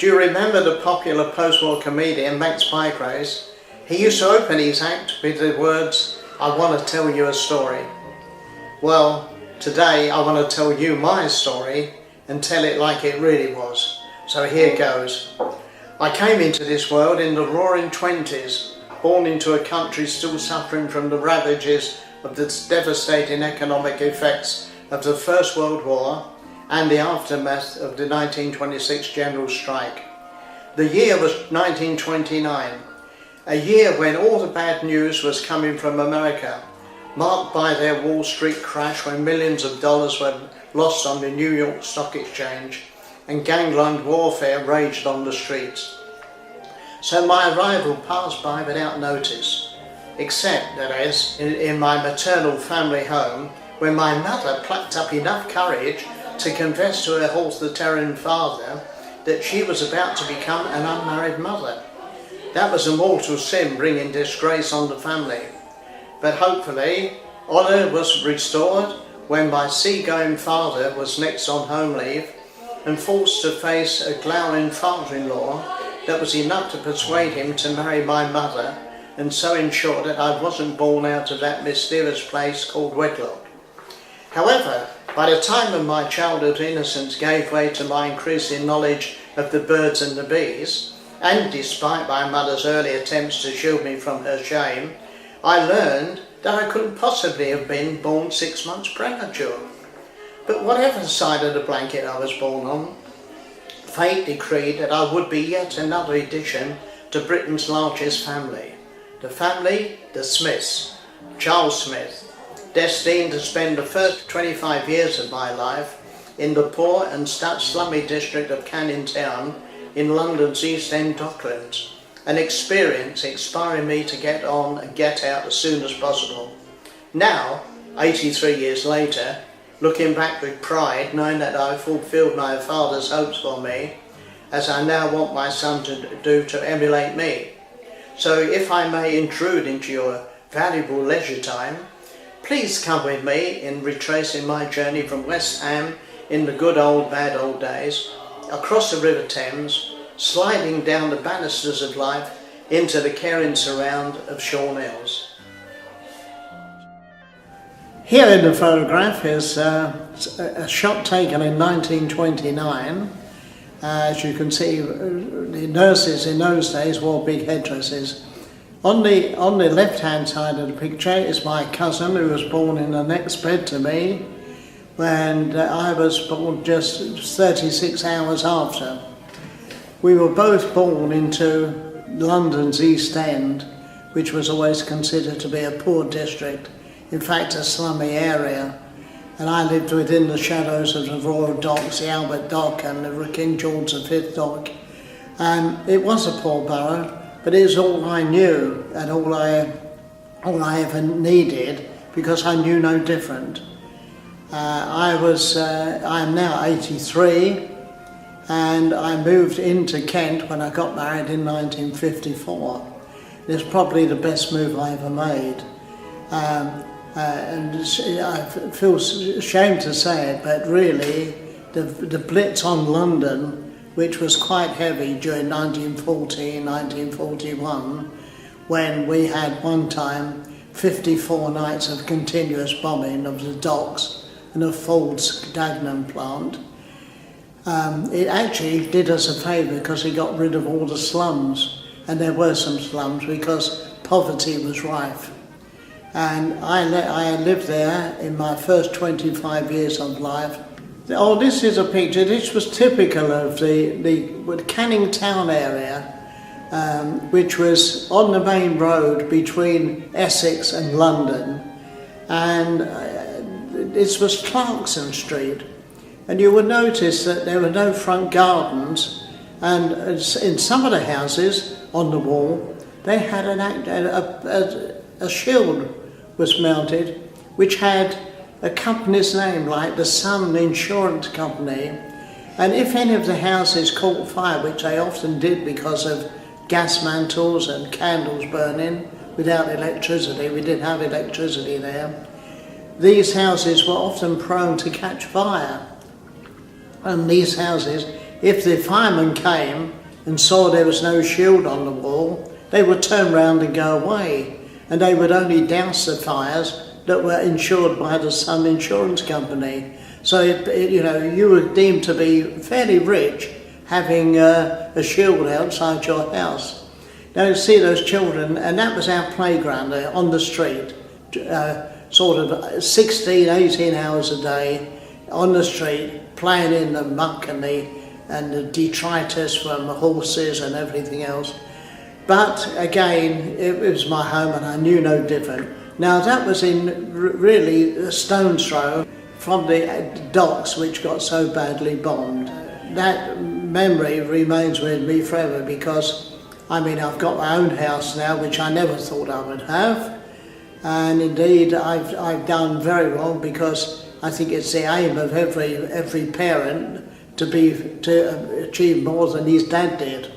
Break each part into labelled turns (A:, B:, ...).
A: Do you remember the popular post-war comedian Max Bygraves? He used to open his act with the words, "I want to tell you a story." Well, today I want to tell you my story and tell it like it really was. So here goes. I came into this world in the roaring 20s, born into a country still suffering from the ravages of the devastating economic effects of the First World War and the aftermath of the 1926 general strike. The year was 1929, a year when all the bad news was coming from America, marked by their Wall Street crash when millions of dollars were lost on the New York Stock Exchange and gangland warfare raged on the streets. So my arrival passed by without notice, except, that is, in my maternal family home, when my mother plucked up enough courage to confess to her authoritarian father that she was about to become an unmarried mother. That was a mortal sin, bringing disgrace on the family. But hopefully, honour was restored when my seagoing father was next on home leave and forced to face a glowering father-in-law that was enough to persuade him to marry my mother and so ensure that I wasn't born out of that mysterious place called wedlock. However, by the time of my childhood innocence gave way to my increasing knowledge of the birds and the bees, and despite my mother's early attempts to shield me from her shame, I learned that I couldn't possibly have been born 6 months premature. But whatever side of the blanket I was born on, fate decreed that I would be yet another addition to Britain's largest family. The Smiths, Charles Smith, destined to spend the first 25 years of my life in the poor and slummy district of Canning Town in London's East End Docklands, an experience inspiring me to get on and get out as soon as possible. Now, 83 years later, looking back with pride, knowing that I fulfilled my father's hopes for me, as I now want my son to do to emulate me. So if I may intrude into your valuable leisure time, please come with me in retracing my journey from West Ham in the good old bad old days, across the River Thames, sliding down the banisters of life into the caring surround of Shorn Hills. Here in the photograph is a shot taken in 1929. As you can see, the nurses in those days wore big headdresses. On the left-hand side of the picture is my cousin, who was born in the next bed to me, and I was born just 36 hours after. We were both born into London's East End, which was always considered to be a poor district, in fact a slummy area, and I lived within the shadows of the Royal Docks, the Albert Dock and the King George V Dock. It was a poor borough, but it was all I knew and all I ever needed, because I knew no different. I am now 83, and I moved into Kent when I got married in 1954. It's probably the best move I ever made. And I feel ashamed to say it, but really the blitz on London, which was quite heavy during 1940 and 1941, when we had one time 54 nights of continuous bombing of the docks and of Ford's Dagenham plant. It actually did us a favour because it got rid of all the slums, and there were some slums because poverty was rife. And I lived there in my first 25 years of life. Oh, this is a picture. This was typical of the Canning Town area, which was on the main road between Essex and London. And this was Clarkson Street. And you would notice that there were no front gardens, and in some of the houses on the wall, they had a shield was mounted, which had a company's name, like the Sun Insurance Company. And if any of the houses caught fire, which they often did because of gas mantles and candles burning without electricity, we didn't have electricity there, these houses were often prone to catch fire. And these houses if the firemen came and saw there was no shield on the wall, they would turn round and go away, and they would only douse the fires that were insured by the Sun Insurance Company. So you were deemed to be fairly rich having a shield outside your house. Now you see those children, and that was our playground there on the street, sort of 16, 18 hours a day on the street, playing in the muck and the detritus from the horses and everything else. But again, it was my home and I knew no different. Now that was in really a stone's throw from the docks which got so badly bombed. That memory remains with me forever because I've got my own house now, which I never thought I would have, and indeed I've done very well because I think it's the aim of every parent to achieve more than his dad did.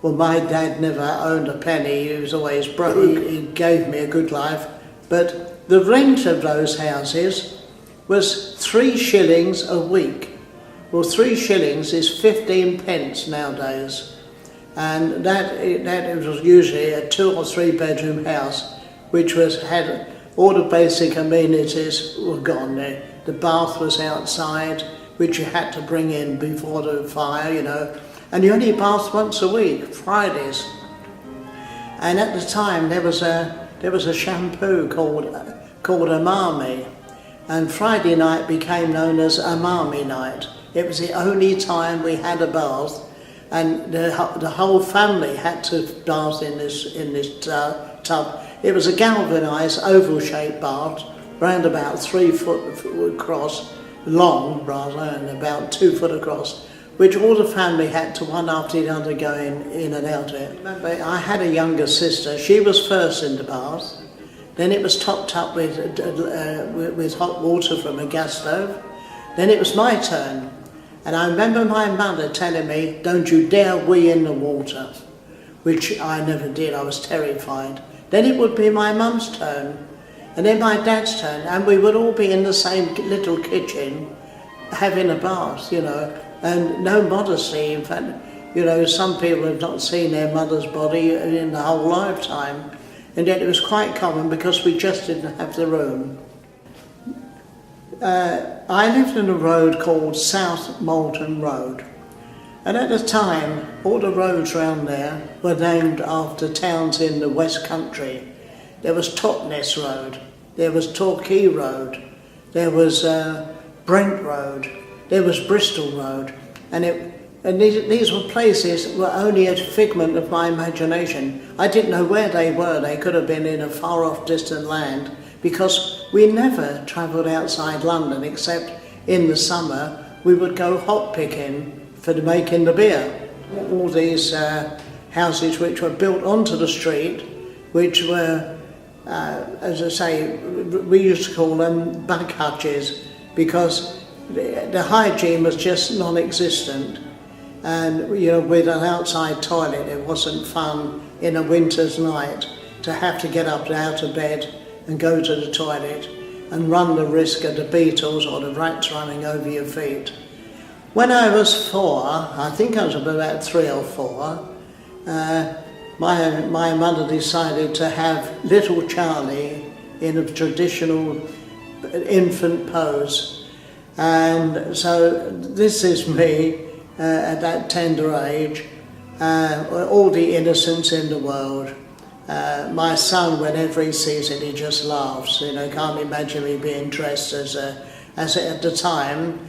A: Well, my dad never owned a penny; he was always broke. He gave me a good life, but the rent of those houses was 3 shillings a week. Well, 3 shillings is 15 pence nowadays. And that was usually a 2 or 3 bedroom house, which had all the basic amenities were gone there. The bath was outside, which you had to bring in before the fire, and you only bathed once a week, Fridays. And at the time there was a shampoo called Umami, and Friday night became known as Umami night. It was the only time we had a bath. And the whole family had to bath in this tub. It was a galvanised oval-shaped bath, around about 3 foot across, long rather, and about 2 foot across, which all the family had to one after the other go in and out of it. Remember, I had a younger sister. She was first in the bath. Then it was topped up with hot water from a gas stove. Then it was my turn. And I remember my mother telling me, "Don't you dare wee in the water," which I never did. I was terrified. Then it would be my mum's turn, and then my dad's turn, and we would all be in the same little kitchen having a bath, and no modesty. In fact, some people have not seen their mother's body in the whole lifetime, and yet it was quite common because we just didn't have the room. I lived in a road called South Malton Road, and at the time all the roads around there were named after towns in the West Country. There was Totnes Road, there was Torquay Road, there was Brent Road, there was Bristol Road, and these were places that were only a figment of my imagination. I didn't know where they were. They could have been in a far off distant land, because we never travelled outside London except in the summer. We would go hop picking for making the beer. All these houses which were built onto the street, which were, as I say, we used to call them bug hutches, because the hygiene was just non-existent. And with an outside toilet, it wasn't fun in a winter's night to have to get up out of bed and go to the toilet and run the risk of the beetles or the rats running over your feet. When I was 4, I think I was about 3 or 4, my mother decided to have little Charlie in a traditional infant pose. And so this is me at that tender age, all the innocence in the world. My son, whenever he sees it, he just laughs. Can't imagine me being dressed as at the time.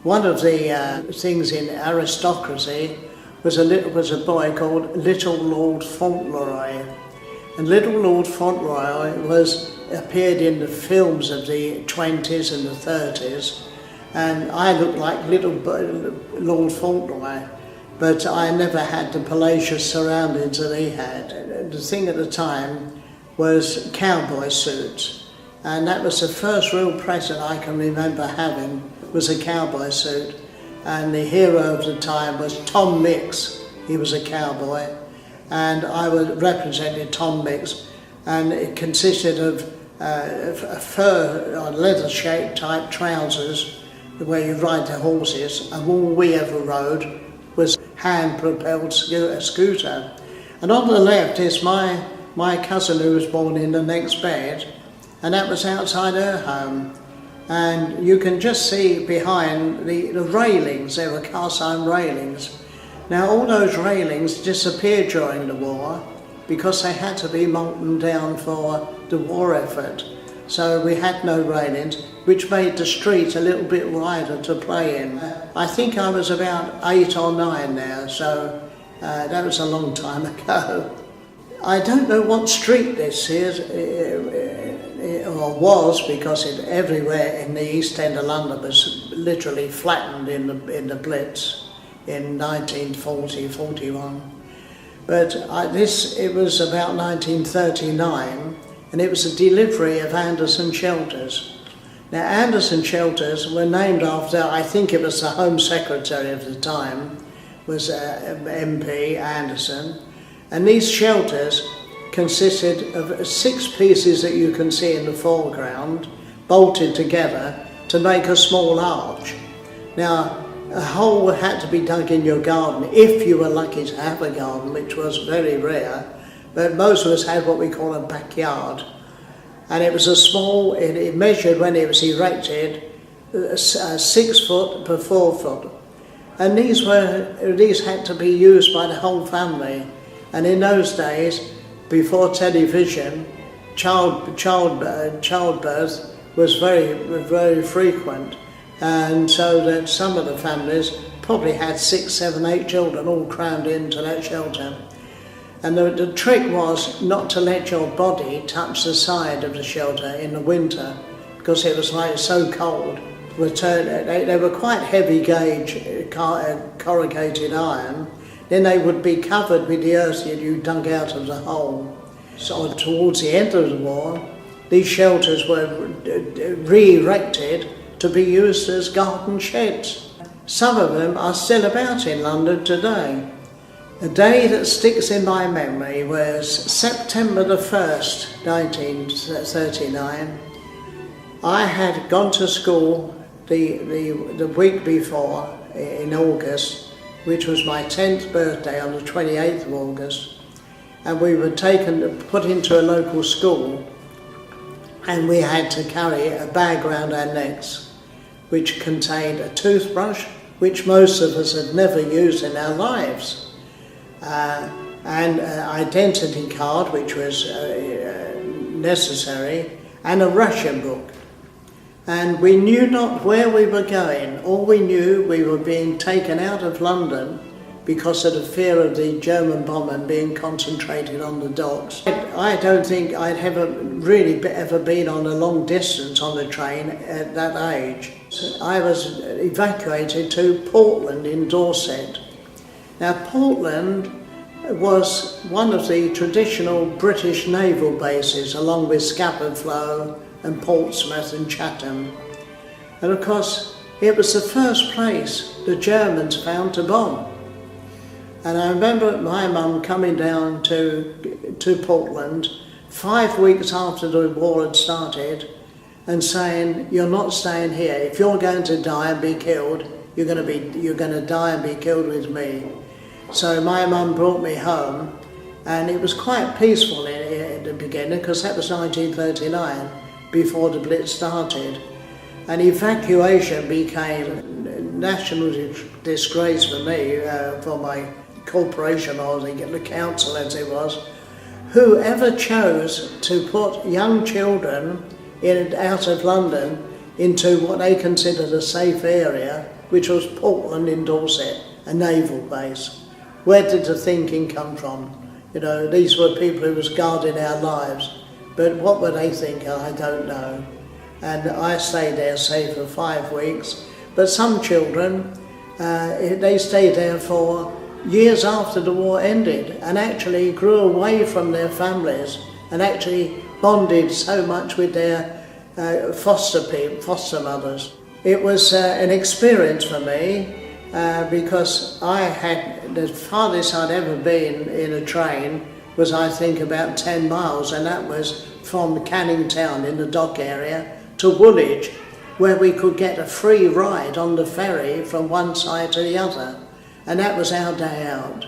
A: One of the things in aristocracy was a boy called Little Lord Fauntleroy, and Little Lord Fauntleroy appeared in the films of the 20s and the 30s, and I looked like Little Lord Fauntleroy. But I never had the palatial surroundings that he had. The thing at the time was cowboy suits, and that was the first real present I can remember having, was a cowboy suit. And the hero of the time was Tom Mix. He was a cowboy, and I represented Tom Mix, and it consisted of fur or leather-shaped type trousers where you ride the horses, and all we ever rode was hand-propelled scooter. And on the left is my cousin who was born in the next bed, and that was outside her home. And you can just see behind the railings, there were cast iron railings. Now all those railings disappeared during the war because they had to be molten down for the war effort. So we had no railings, which made the street a little bit wider to play in. I think I was about 8 or 9 now, so that was a long time ago. I don't know what street this is, or was, because everywhere in the East End of London was literally flattened in the blitz in 1940-41. But it was about 1939, and it was a delivery of Anderson shelters. Now Anderson shelters were named after, I think it was the Home Secretary of the time, was MP Anderson, and these shelters consisted of 6 pieces that you can see in the foreground, bolted together to make a small arch. Now, a hole had to be dug in your garden if you were lucky to have a garden, which was very rare, but most of us had what we call a backyard. And it was a small, it measured when it was erected 6 foot per 4 foot. And these had to be used by the whole family. And in those days, before television, childbirth was very frequent, and so that some of the families probably had 6, 7, 8 children all crammed into that shelter. And the trick was not to let your body touch the side of the shelter in the winter, because it was like so cold. They were quite heavy gauge corrugated iron. Then they would be covered with the earth that you dug out of the hole. So towards the end of the war, these shelters were re-erected to be used as garden sheds. Some of them are still about in London today. A day that sticks in my memory was September the 1st, 1939. I had gone to school the week before, in August, which was my 10th birthday on the 28th of August, and we were put into a local school, and we had to carry a bag round our necks which contained a toothbrush, which most of us had never used in our lives, and an identity card, which was necessary, and a ration book. And we knew not where we were going. All we knew, we were being taken out of London because of the fear of the German bombing being concentrated on the docks. I don't think I'd ever been on a long distance on the train at that age. I was evacuated to Portland in Dorset. Now Portland was one of the traditional British naval bases, along with Scapa Flow and Portsmouth and Chatham. And of course, it was the first place the Germans found to bomb. And I remember my mum coming down to Portland 5 weeks after the war had started and saying, "You're not staying here. If you're going to die and be killed, you're going to die and be killed with me." So my mum brought me home, and it was quite peaceful in the beginning, because that was 1939. Before the Blitz started, and evacuation became a national disgrace for me, for my corporation or the council as it was. Whoever chose to put young children out of London into what they considered a safe area, which was Portland in Dorset, a naval base. Where did the thinking come from? You know, these were people who was guarding our lives. But what were they thinking? I don't know. And I stayed there, say, for 5 weeks. But some children, they stayed there for years after the war ended, and actually grew away from their families, and actually bonded so much with their foster mothers. It was an experience for me, because the farthest I'd ever been in a train was, I think, about 10 miles, and that was from Canning Town in the dock area to Woolwich, where we could get a free ride on the ferry from one side to the other. and that was our day out.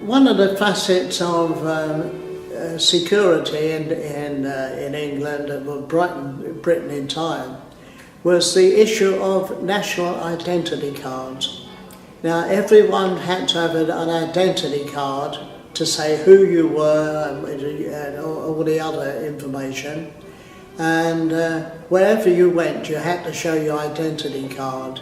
A: One of the facets of security in England, and Britain in time, was the issue of national identity cards. Now everyone had to have an identity card to say who you were and all the other information, and wherever you went you had to show your identity card,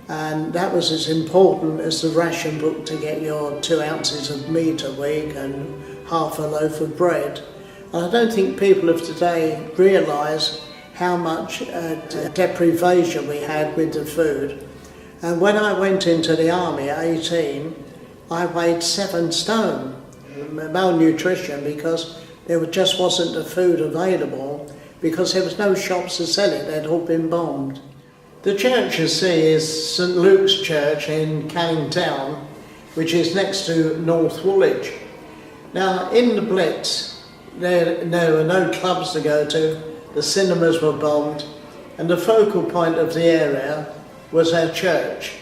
A: and that was as important as the ration book to get your 2 ounces of meat a week and half a loaf of bread. And I don't think people of today realise how much deprivation we had with the food. And when I went into the army at 18, I weighed 7 stone, malnutrition, because there just wasn't the food available, because there was no shops to sell it, they'd all been bombed. The church you see is St Luke's Church in Canning Town, which is next to North Woolwich. Now in the Blitz, there were no clubs to go to, the cinemas were bombed, and the focal point of the area was our church.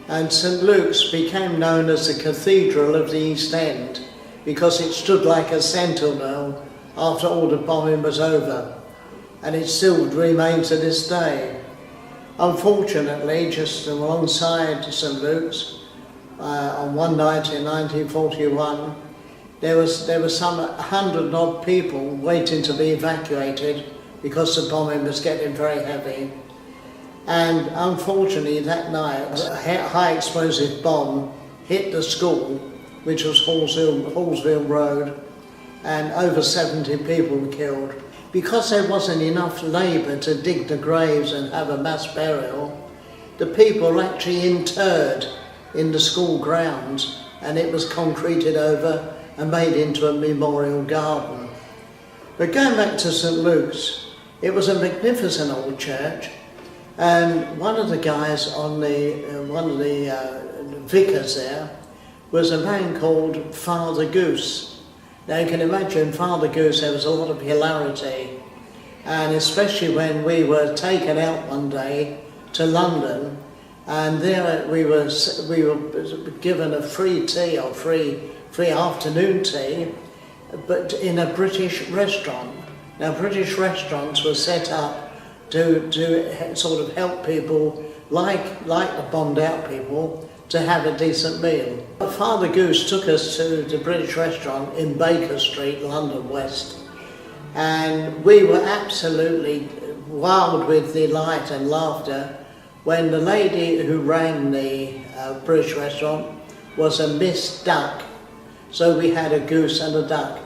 A: And St Luke's became known as the Cathedral of the East End because it stood like a sentinel after all the bombing was over, and it still remains to this day. Unfortunately, just alongside St Luke's, on one night in 1941, there was some 100 odd people waiting to be evacuated because the bombing was getting very heavy. And unfortunately that night, a high explosive bomb hit the school, which was Hallsville Road, and over 70 people were killed. Because there wasn't enough labour to dig the graves and have a mass burial, the people were actually interred in the school grounds, and it was concreted over and made into a memorial garden. But going back to St Luke's, it was a magnificent old church, and one of the guys on one of the vicars there was a man called Father Goose. Now you can imagine Father Goose, there was a lot of hilarity, and especially when we were taken out one day to London, and there we were given a free tea or free afternoon tea, but in a British restaurant. Now British restaurants were set up to sort of help people like the bombed out people to have a decent meal. Father Goose took us to the British restaurant in Baker Street, London West, and we were absolutely wild with delight and laughter when the lady who ran the British restaurant was a Miss Duck. So we had a goose and a duck.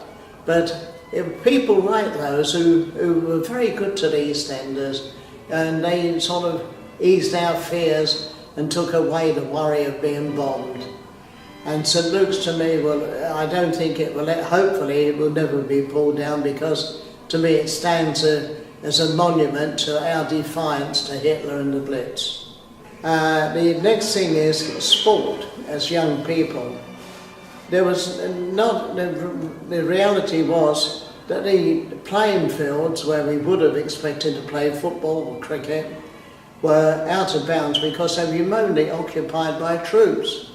A: But it were people like those who were very good to the East Enders, and they sort of eased our fears and took away the worry of being bombed. And St Luke's to me, well, I don't think it will, hopefully it will never be pulled down, because to me it stands as a monument to our defiance to Hitler and the Blitz. The next thing is sport as young people. There was not, the reality was that the playing fields where we would have expected to play football or cricket were out of bounds because they were remotely occupied by troops.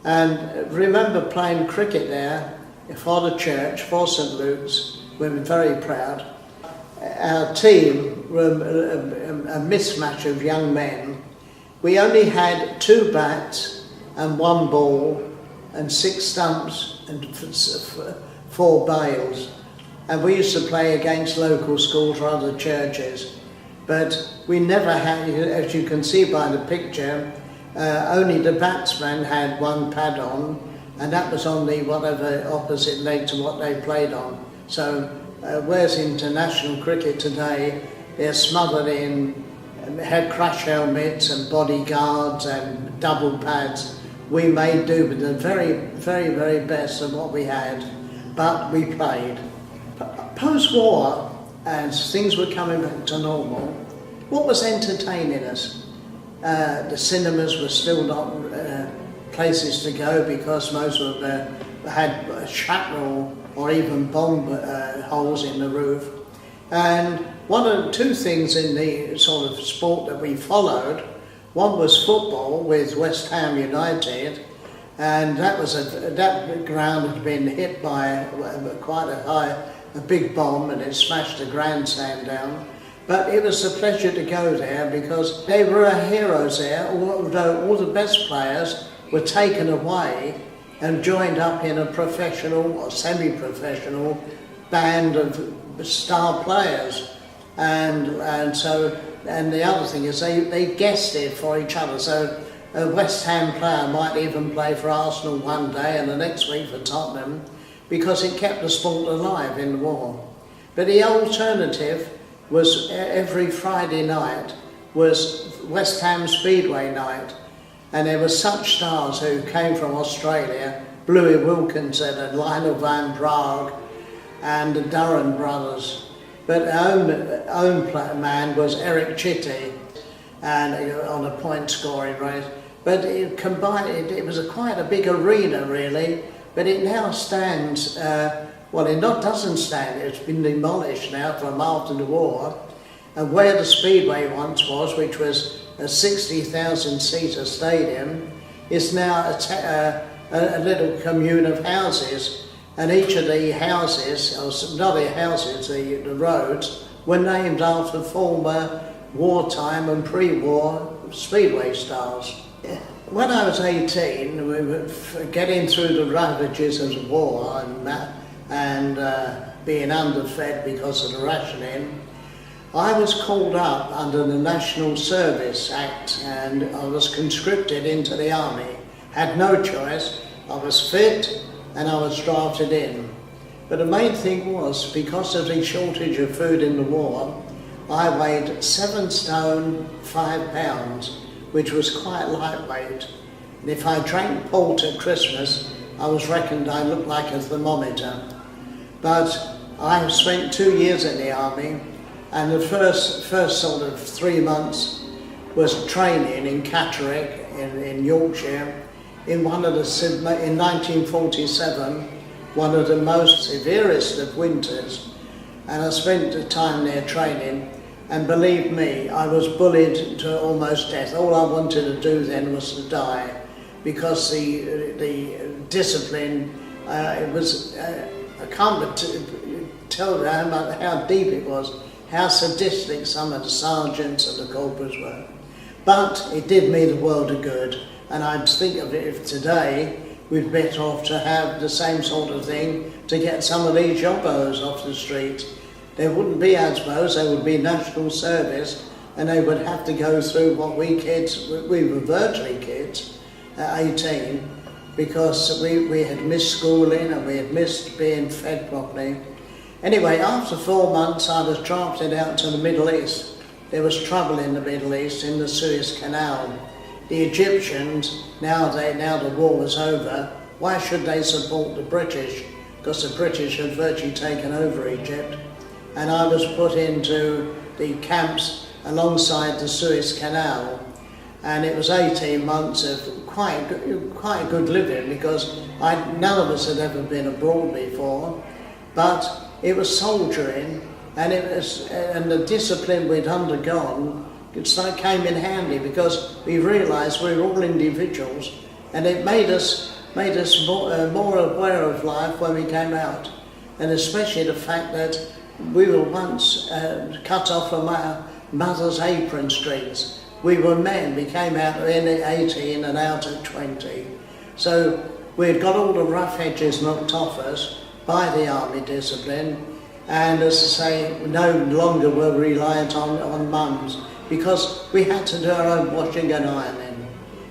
A: And remember playing cricket there for the church, for St Luke's. We were very proud. Our team were a mismatch of young men. We only had 2 bats and 1 ball and 6 stumps and 4 bails. And we used to play against local schools or other churches. But we never had, as you can see by the picture, only the batsman had 1 pad on, and that was on the whatever opposite leg to what they played on. So whereas international cricket today, they're smothered in head crash helmets and bodyguards and double pads. We made do with the very, very, very best of what we had, but we played. Post-war, as things were coming back to normal, what was entertaining us? The cinemas were still not places to go because most of them had shrapnel or even bomb holes in the roof. And 2 things in the sort of sport that we followed One was football with West Ham United, and that ground had been hit by quite a big bomb, and it smashed the grandstand down. But it was a pleasure to go there because they were heroes there, although all the best players were taken away and joined up in a professional or semi-professional band of star players. And the other thing is they guested for each other. So a West Ham player might even play for Arsenal one day and the next week for Tottenham, because it kept the sport alive in the war. But the alternative was every Friday night was West Ham Speedway night, and there were such stars who came from Australia, Bluey Wilkinson and Lionel Van Praag and the Durran brothers. But our own man was Eric Chitty, and on a point scoring race. But it combined, it was quite a big arena really, but it now stands, well, it doesn't stand, it's been demolished now from after the war. And where the Speedway once was, which was a 60,000 seater stadium, is now a little commune of houses. And each of the houses, or not the houses, the roads, were named after former wartime and pre-war Speedway stars. When I was 18, we were getting through the ravages of the war and being underfed because of the rationing. I was called up under the National Service Act and I was conscripted into the army. Had no choice. I was fit and I was drafted in. But the main thing was, because of the shortage of food in the war, I weighed 7 stone 5 pounds, which was quite lightweight. And if I drank port at Christmas, I was reckoned I looked like a thermometer. But I spent 2 years in the army, and the first sort of 3 months was training in Catterick in Yorkshire in 1947, one of the most severest of winters. And I spent the time there training, and believe me, I was bullied to almost death. All I wanted to do then was to die, because the discipline, it was, I can't tell you how deep it was, how sadistic some of the sergeants and the corporals were. But it did me the world of good, and I'd think of it if today we'd better off to have the same sort of thing to get some of these jobbos off the street. There wouldn't be ASBOs, there would be national service, and they would have to go through what we were virtually kids at 18, because we had missed schooling and we had missed being fed properly. Anyway, after 4 months I was drafted out to the Middle East. There was trouble in the Middle East, in the Suez Canal. The Egyptians, now the war was over, why should they support the British? Because the British had virtually taken over Egypt. And I was put into the camps alongside the Suez Canal. And it was 18 months of quite good living, because none of us had ever been abroad before. But it was soldiering, and the discipline we'd undergone came in handy, because we realised we were all individuals, and it made us more aware of life when we came out, and especially the fact that we were once cut off from our mother's apron strings. We were men, we came out in at 18 and out at 20. So we had got all the rough edges knocked off us by the army discipline, and as I say, no longer were reliant on mums, because we had to do our own washing and ironing.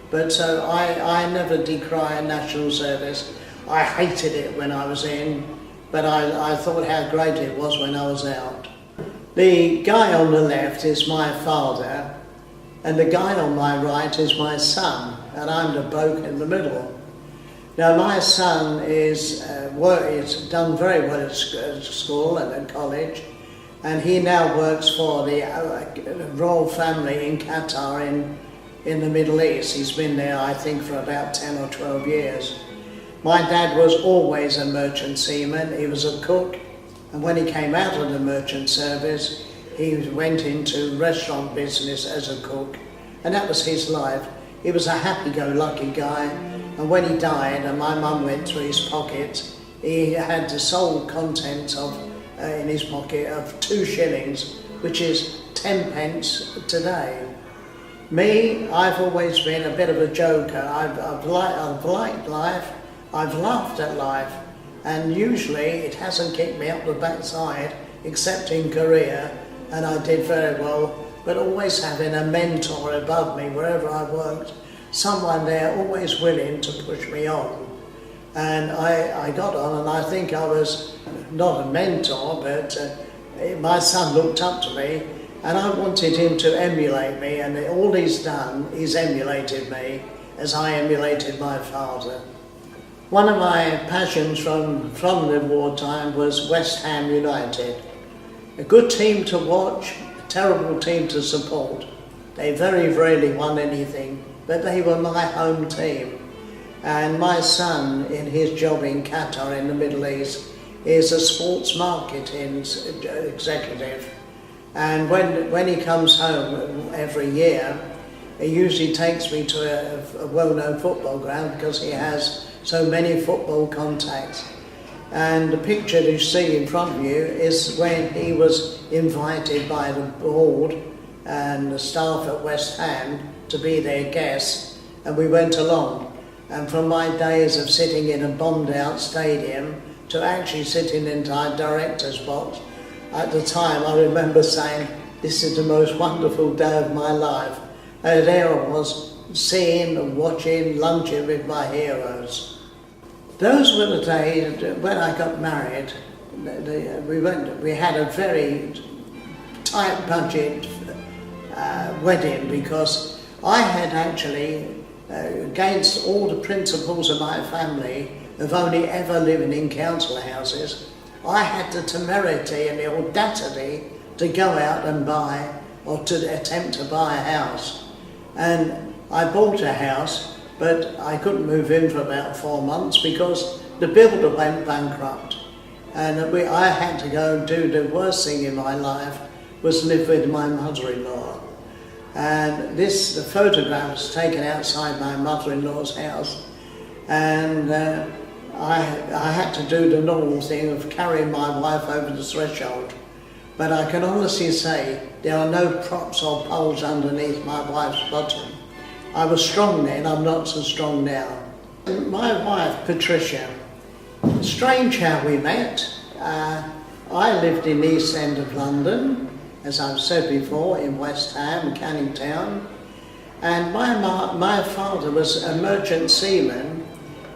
A: But so I never decry national service. I hated it when I was in, but I thought how great it was when I was out. The guy on the left is my father, and the guy on my right is my son, and I'm the bloke in the middle. Now my son is done very well at school and at college, and he now works for the royal family in Qatar in the Middle East. He's been there, I think, for about 10 or 12 years. My dad was always a merchant seaman. He was a cook, and when he came out of the merchant service, he went into restaurant business as a cook, and that was his life. He was a happy-go-lucky guy, and when he died and my mum went through his pockets, he had the sole contents of in his pocket of 2 shillings, which is 10 pence today. Me, I've always been a bit of a joker. I've liked life, I've laughed at life, and usually it hasn't kicked me up the backside, except in Korea, and I did very well, but always having a mentor above me wherever I worked, someone there always willing to push me on. And I got on, and I think I was not a mentor, but my son looked up to me, and I wanted him to emulate me, and all he's done is emulated me as I emulated my father. One of my passions from the wartime was West Ham United. A good team to watch, a terrible team to support. They very rarely won anything, but they were my home team. And my son, in his job in Qatar in the Middle East, is a sports marketing executive. And when he comes home every year, he usually takes me to a well-known football ground because he has so many football contacts. And the picture you see in front of you is when he was invited by the board and the staff at West Ham to be their guest, and we went along. And from my days of sitting in a bombed-out stadium to actually sitting in the director's box, at the time I remember saying, "This is the most wonderful day of my life." And there I was, seeing and watching, lunching with my heroes. Those were the days when I got married. We had a very tight budget wedding, because I had actually, against all the principles of my family of only ever living in council houses, I had the temerity and the audacity to go out and buy, or to attempt to buy a house. And I bought a house, but I couldn't move in for about 4 months because the builder went bankrupt. And I had to go and do the worst thing in my life, was live with my mother-in-law. And the photograph was taken outside my mother-in-law's house, and I had to do the normal thing of carrying my wife over the threshold. But I can honestly say there are no props or poles underneath my wife's bottom. I was strong then, I'm not so strong now. My wife, Patricia, strange how we met. I lived in the East End of London, as I've said before, in West Ham, Canning Town. And my father was a merchant seaman,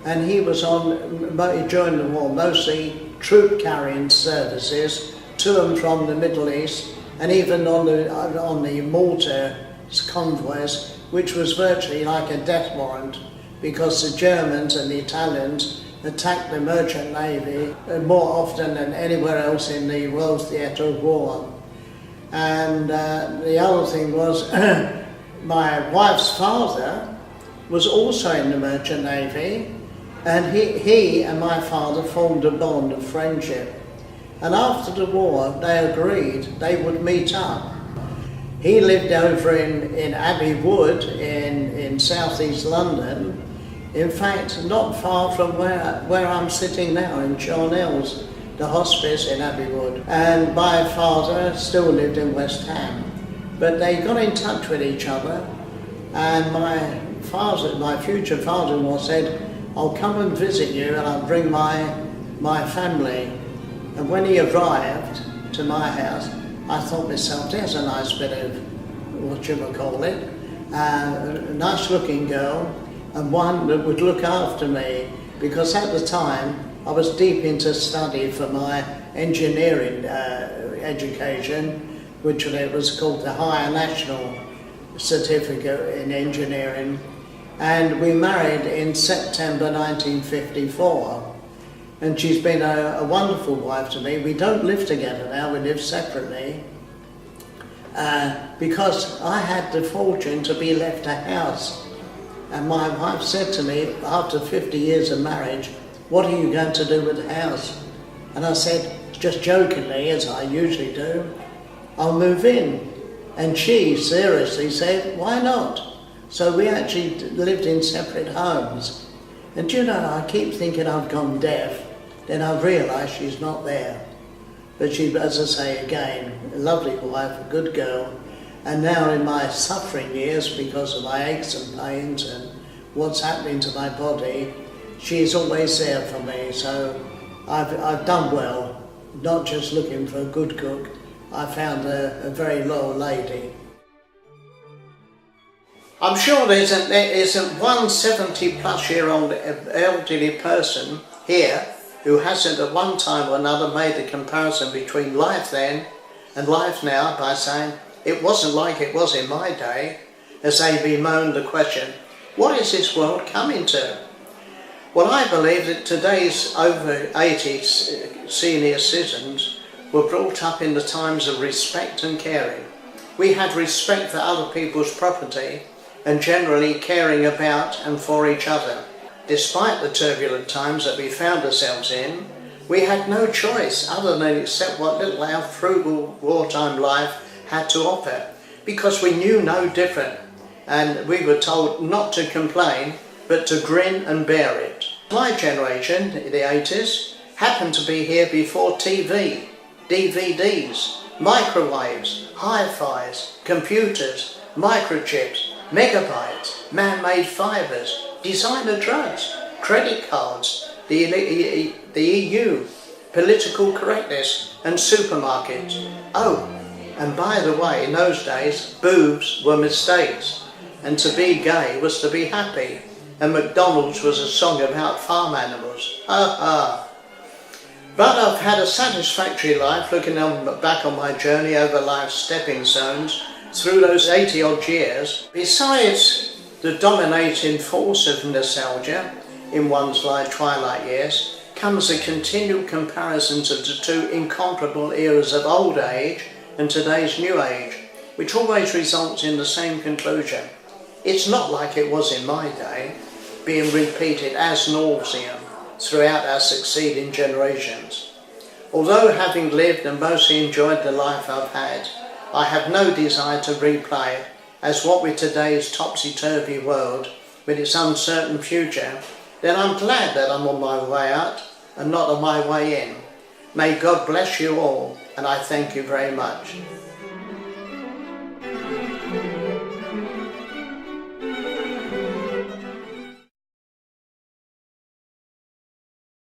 A: and he was on, during the war, mostly troop carrying services to and from the Middle East, and even on the Malta convoys, which was virtually like a death warrant, because the Germans and the Italians attacked the merchant navy more often than anywhere else in the world theatre of war. And the other thing was, my wife's father was also in the merchant navy, and he and my father formed a bond of friendship. And after the war, they agreed they would meet up. He lived over in Abbey Wood in southeast London, in fact not far from where I'm sitting now, in Charnel's, the hospice in Abbey Wood. And my father still lived in West Ham. But they got in touch with each other, and my future father-in-law said, "I'll come and visit you and I'll bring my family." And when he arrived to my house, I thought myself, there's a nice bit of, a nice looking girl, and one that would look after me, because at the time I was deep into study for my engineering education, which was called the Higher National Certificate in Engineering, and we married in September 1954. And she's been a wonderful wife to me. We don't live together now, we live separately, because I had the fortune to be left a house. And my wife said to me, after 50 years of marriage, "What are you going to do with the house?" And I said, just jokingly, as I usually do, "I'll move in." And she seriously said, why not? So we actually lived in separate homes. And you know, I keep thinking I've gone deaf, then I've realised she's not there. But she, as I say again, a lovely wife, a good girl. And now in my suffering years, because of my aches and pains and what's happening to my body, she's always there for me. So I've done well, not just looking for a good cook. I found a very loyal lady. I'm sure there isn't one 70-plus-year-old elderly person here who hasn't at one time or another made the comparison between life then and life now by saying, it wasn't like it was in my day, as they bemoaned the question, what is this world coming to? Well, I believe that today's over 80 senior citizens were brought up in the times of respect and caring. We had respect for other people's property and generally caring about and for each other. Despite the turbulent times that we found ourselves in, we had no choice other than accept what little our frugal wartime life had to offer, because we knew no different, and we were told not to complain, but to grin and bear it. My generation, the 80s, happened to be here before TV, DVDs, microwaves, hi-fis, computers, microchips, megabytes, man-made fibres, designer drugs, credit cards, the EU, political correctness and supermarkets. Oh, and by the way, in those days, boobs were mistakes, and to be gay was to be happy, and McDonald's was a song about farm animals. Ha ha! But I've had a satisfactory life looking back on my journey over life's stepping stones through those 80-odd years. Besides the dominating force of nostalgia in one's life twilight years, comes a continual comparison of the two incomparable eras of old age and today's new age, which always results in the same conclusion. It's not like it was in my day, being repeated as nauseam throughout our succeeding generations. Although having lived and mostly enjoyed the life I've had, I have no desire to replay it, as what with today's topsy-turvy world, with its uncertain future, then I'm glad that I'm on my way out and not on my way in. May God bless you all, and I thank you very much.